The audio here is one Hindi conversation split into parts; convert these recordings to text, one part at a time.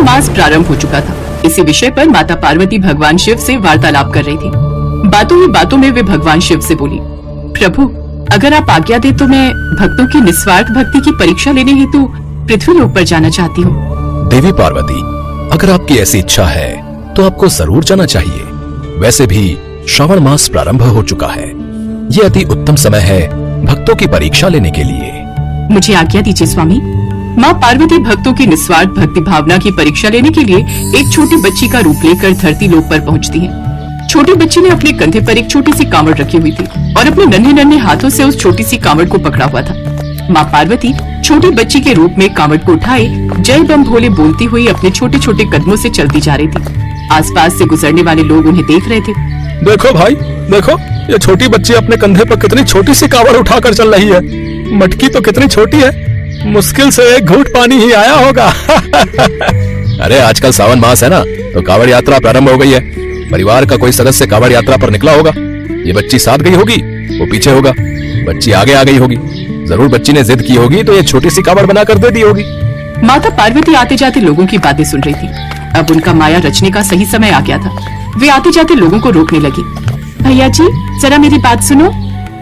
श्रावण मास प्रारंभ हो चुका था। इसी विषय पर माता पार्वती भगवान शिव से वार्तालाप कर रही थी। बातों ही बातों में वे भगवान शिव से बोली, प्रभु अगर आप आज्ञा दे तो मैं भक्तों की निस्वार्थ भक्ति की परीक्षा लेने हेतु पृथ्वी लोक पर जाना चाहती हूँ। देवी पार्वती, अगर आपकी ऐसी इच्छा है तो आपको जरूर जाना चाहिए। वैसे भी श्रावण मास प्रारंभ हो चुका है। ये अति उत्तम समय है भक्तों की परीक्षा लेने के लिए। मुझे आज्ञा दीजिए स्वामी। माँ पार्वती भक्तों की निस्वार्थ भक्ति भावना की परीक्षा लेने के लिए एक छोटी बच्ची का रूप लेकर धरती लोक पर पहुँचती है। छोटी बच्ची ने अपने कंधे पर एक छोटी सी कांवड़ रखी हुई थी और अपने नन्हे नन्हे हाथों से उस छोटी सी कांवड़ को पकड़ा हुआ था। माँ पार्वती छोटी बच्ची के रूप में कांवड़ को उठाए जय बम भोले बोलती हुई अपने छोटे छोटे कदमों से चलती जा रही थी। आसपास से गुजरने वाले लोग उन्हें देख रहे थे। देखो भाई, देखो ये छोटी बच्ची अपने कंधे पर कितनी छोटी सी कांवड़ उठाकर चल रही है। मटकी तो कितनी छोटी है, मुश्किल से एक घूंट पानी ही आया होगा। अरे आजकल सावन मास है ना, तो कांवड़ यात्रा प्रारंभ हो गई है। परिवार का कोई सदस्य कांवड़ यात्रा पर निकला होगा। ये बच्ची साथ गई होगी, वो पीछे होगा, बच्ची आगे आ गई होगी। जरूर बच्ची ने जिद की होगी तो ये छोटी सी कांवड़ बनाकर दे दी होगी। माता पार्वती आते जाते लोगों की बातें सुन रही थी। अब उनका माया रचने का सही समय आ गया था। वे आते जाते लोगों को रोकने लगी। भैया जी जरा मेरी बात सुनो।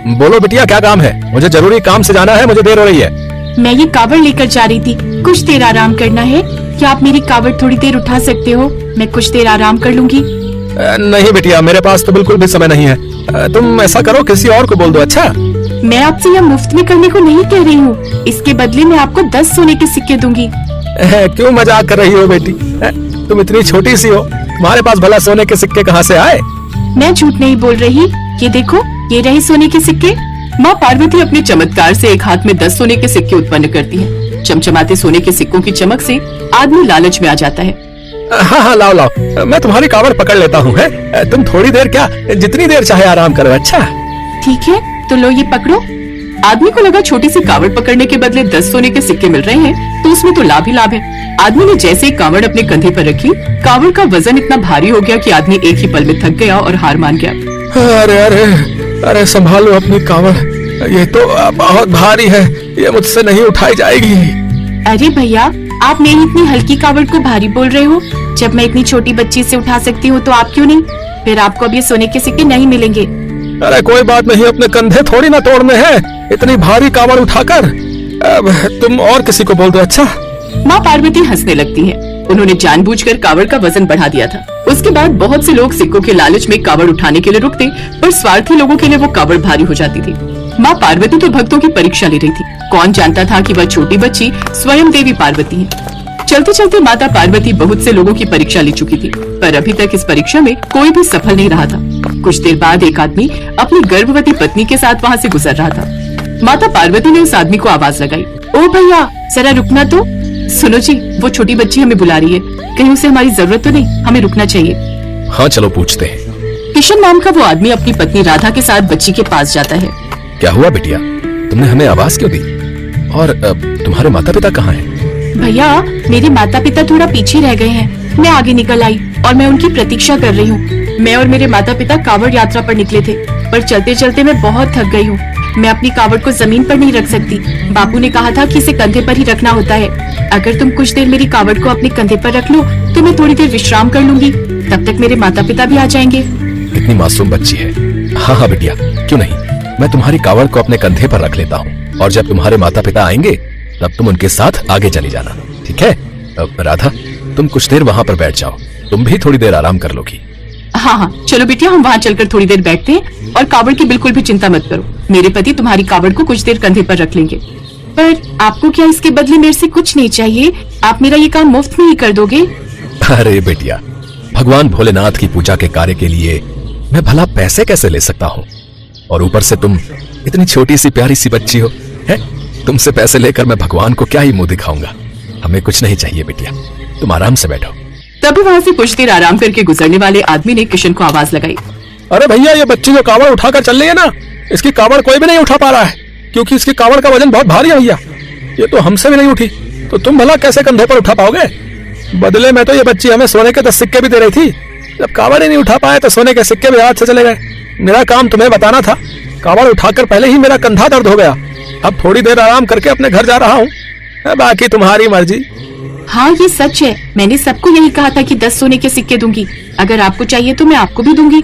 बोलो बिटिया, क्या काम है? मुझे जरूरी काम से जाना है, मुझे देर हो रही है। मैं ये कावड़ लेकर जा रही थी, कुछ देर आराम करना है। क्या आप मेरी कावड़ थोड़ी देर उठा सकते हो? मैं कुछ देर आराम कर लूंगी। नहीं बिटिया, मेरे पास तो बिल्कुल भी समय नहीं है। तुम ऐसा करो, किसी और को बोल दो। अच्छा, मैं आपसे यह मुफ्त में करने को नहीं कह रही हूँ। इसके बदले मैं आपको 10 सोने के सिक्के दूंगी। क्यों मजाक कर रही हो बेटी? तुम इतनी छोटी सी हो, तुम्हारे पास भला सोने के सिक्के कहाँ से आए? मैं झूठ नहीं बोल रही। ये देखो, ये रहे सोने के सिक्के। माँ पार्वती अपने चमत्कार से एक हाथ में 10 सोने के सिक्के उत्पन्न करती है। चमचमाते सोने के सिक्कों की चमक से आदमी लालच में आ जाता है। हाँ, लाओ लाओ, मैं तुम्हारी कावड़ पकड़ लेता हूँ। तुम थोड़ी देर क्या, जितनी देर चाहे आराम करो। अच्छा ठीक है, तो लो ये पकड़ो। आदमी को लगा छोटी सी कावड़ पकड़ने के बदले 10 सोने के सिक्के मिल रहे हैं, तो उसमें तो लाभ ही लाभ है। आदमी ने जैसे ही कावड़ अपने कंधे पर रखी, कावड़ का वजन इतना भारी हो गया कि आदमी एक ही पल में थक गया और हार मान गया। अरे अरे अरे, संभालो अपनी कावड़, ये तो बहुत भारी है, ये मुझसे नहीं उठाई जाएगी। अरे भैया, आप मेरी इतनी हल्की कावड़ को भारी बोल रहे हो। जब मैं इतनी छोटी बच्ची से उठा सकती हूँ तो आप क्यों नहीं? फिर आपको अब ये सोने के सिक्के नहीं मिलेंगे। अरे कोई बात नहीं, अपने कंधे थोड़ी ना तोड़ने हैं इतनी भारी कावड़ उठाकर। अब तुम और किसी को बोल दो। अच्छा। माँ पार्वती हंसने लगती है। उन्होंने जानबूझकर कावड़ का वजन बढ़ा दिया था। उसके बाद बहुत से लोग सिक्कों के लालच में कावड़ उठाने के लिए रुकते, पर स्वार्थी लोगों के लिए वो कावड़ भारी हो जाती थी। माँ पार्वती तो भक्तों की परीक्षा ले रही थी। कौन जानता था कि वह छोटी बच्ची स्वयं देवी पार्वती है। चलते चलते माता पार्वती बहुत से लोगों की परीक्षा ले चुकी थी, पर अभी तक इस परीक्षा में कोई भी सफल नहीं रहा था। कुछ देर बाद एक आदमी अपनी गर्भवती पत्नी के साथ वहाँ से गुजर रहा था। माता पार्वती ने उस आदमी को आवाज लगाई, ओ भैया जरा रुकना तो। सुनो जी, वो छोटी बच्ची हमें बुला रही है, कहीं उसे हमारी जरूरत तो नहीं? हमें रुकना चाहिए। हाँ चलो पूछते हैं। किशन नाम का वो आदमी अपनी पत्नी राधा के साथ बच्ची के पास जाता है। क्या हुआ बिटिया, तुमने हमें आवाज क्यों दी? और तुम्हारे माता पिता कहाँ हैं? भैया मेरे माता पिता थोड़ा पीछे रह गए हैं। मैं आगे निकल आई और मैं उनकी प्रतीक्षा कर रही हूँ। मैं और मेरे माता पिता कावड़ यात्रा पर निकले थे, पर चलते चलते मैं बहुत थक गई हूँ। मैं अपनी कावड़ को जमीन पर नहीं रख सकती। बापू ने कहा था कि इसे कंधे पर ही रखना होता है। अगर तुम कुछ देर मेरी कावड़ को अपने कंधे पर रख लो तो मैं थोड़ी देर विश्राम कर लूंगी। तब तक मेरे माता पिता भी आ जाएंगे। कितनी मासूम बच्ची है। हाँ हाँ बिटिया, क्यों नहीं, मैं तुम्हारी कावड़ को अपने कंधे पर रख लेता हूँ और जब तुम्हारे माता पिता आएंगे तब तुम उनके साथ आगे चली जाना। ठीक है? राधा, तुम कुछ देर वहाँ पर बैठ जाओ, तुम भी थोड़ी देर आराम कर लोगी। हाँ हाँ चलो बिटिया, हम वहाँ चलकर थोड़ी देर बैठते हैं और कावड़ की बिल्कुल भी चिंता मत करो। मेरे पति तुम्हारी कावड़ को कुछ देर कंधे पर रख लेंगे। पर आपको क्या इसके बदले मेरे से कुछ नहीं चाहिए? आप मेरा ये काम मुफ्त में ही कर दोगे? अरे बेटिया, भगवान भोलेनाथ की पूजा के कार्य के लिए मैं भला पैसे कैसे ले सकता हूँ? और ऊपर से तुम इतनी छोटी सी प्यारी सी बच्ची हो, है? तुमसे पैसे लेकर मैं भगवान को क्या ही मुंह दिखाऊंगा? हमें कुछ नहीं चाहिए बेटिया, तुम आराम से बैठो। तभी वहाँ से कुछ देर आराम करके गुजरने वाले आदमी ने किशन को आवाज लगाई, अरे भैया, ये बच्ची जो कावड़ उठाकर चल रही है ना, इसकी कावड़ कोई भी नहीं उठा पा रहा है, क्योंकि इसकी कावड़ का वजन बहुत भारी है भैया। ये तो हमसे भी नहीं उठी, तो तुम भला कैसे कंधे पर उठा पाओगे? बदले में तो ये बच्ची हमें सोने के 10 सिक्के भी दे रही थी। जब कावड़ ही नहीं उठा पाए तो सोने के सिक्के भी हाथ से चले गए। मेरा काम तुम्हें बताना था, कावड़ उठाकर पहले ही मेरा कंधा दर्द हो गया। अब थोड़ी देर आराम करके अपने घर जा रहा हूँ, बाकी तुम्हारी मर्जी। हाँ ये सच है, मैंने सबको यही कहा था कि 10 सोने के सिक्के दूंगी। अगर आपको चाहिए तो मैं आपको भी दूंगी।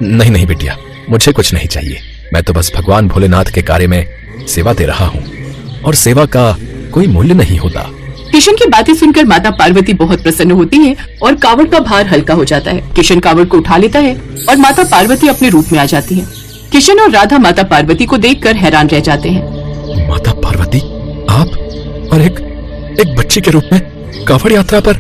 नहीं नहीं बिटिया, मुझे कुछ नहीं चाहिए। मैं तो बस भगवान भोलेनाथ के कार्य में सेवा दे रहा हूँ, और सेवा का कोई मूल्य नहीं होता। किशन की बातें सुनकर माता पार्वती बहुत प्रसन्न होती हैं और कावड़ का भार हल्का हो जाता है। किशन कावड़ को उठा लेता है और माता पार्वती अपने रूप में आ जाती है। किशन और राधा माता पार्वती को देखकर हैरान रह जाते हैं। माता पार्वती, आप और एक बच्ची के रूप में कावड़ यात्रा पर?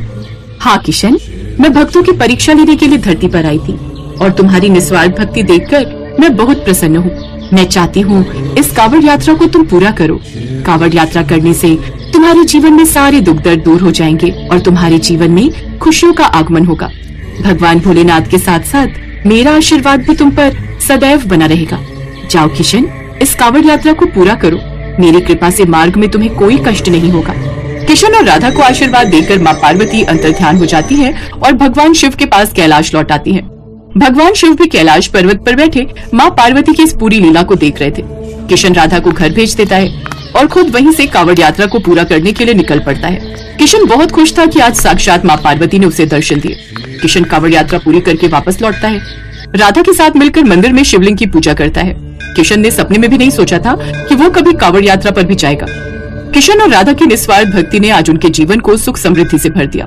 हाँ किशन, मैं भक्तों की परीक्षा लेने के लिए धरती पर आई थी और तुम्हारी निस्वार्थ भक्ति देखकर मैं बहुत प्रसन्न हूँ। मैं चाहती हूँ इस कावड़ यात्रा को तुम पूरा करो। कावड़ यात्रा करने से तुम्हारे जीवन में सारे दुख दर्द दूर हो जाएंगे और तुम्हारे जीवन में खुशियों का आगमन होगा। भगवान भोलेनाथ के साथ साथ मेरा आशीर्वाद भी तुम पर सदैव बना रहेगा। जाओ किशन, इस कावड़ यात्रा को पूरा करो। मेरी कृपा से मार्ग में तुम्हें कोई कष्ट नहीं होगा। किशन और राधा को आशीर्वाद देकर माँ पार्वती अंतर्ध्यान हो जाती है और भगवान शिव के पास कैलाश लौट आती है। भगवान शिव भी कैलाश पर्वत पर बैठे माँ पार्वती की इस पूरी लीला को देख रहे थे। किशन राधा को घर भेज देता है और खुद वहीं से कावड़ यात्रा को पूरा करने के लिए निकल पड़ता है। किशन बहुत खुश था कि आज साक्षात माँ पार्वती ने उसे दर्शन दिए। किशन कावड़ यात्रा पूरी करके वापस लौटता है। राधा के साथ मिलकर मंदिर में शिवलिंग की पूजा करता है। किशन ने सपने में भी नहीं सोचा था कि वो कभी कावड़ यात्रा पर भी जाएगा। किशन और राधा की निस्वार्थ भक्ति ने आज उनके जीवन को सुख समृद्धि से भर दिया।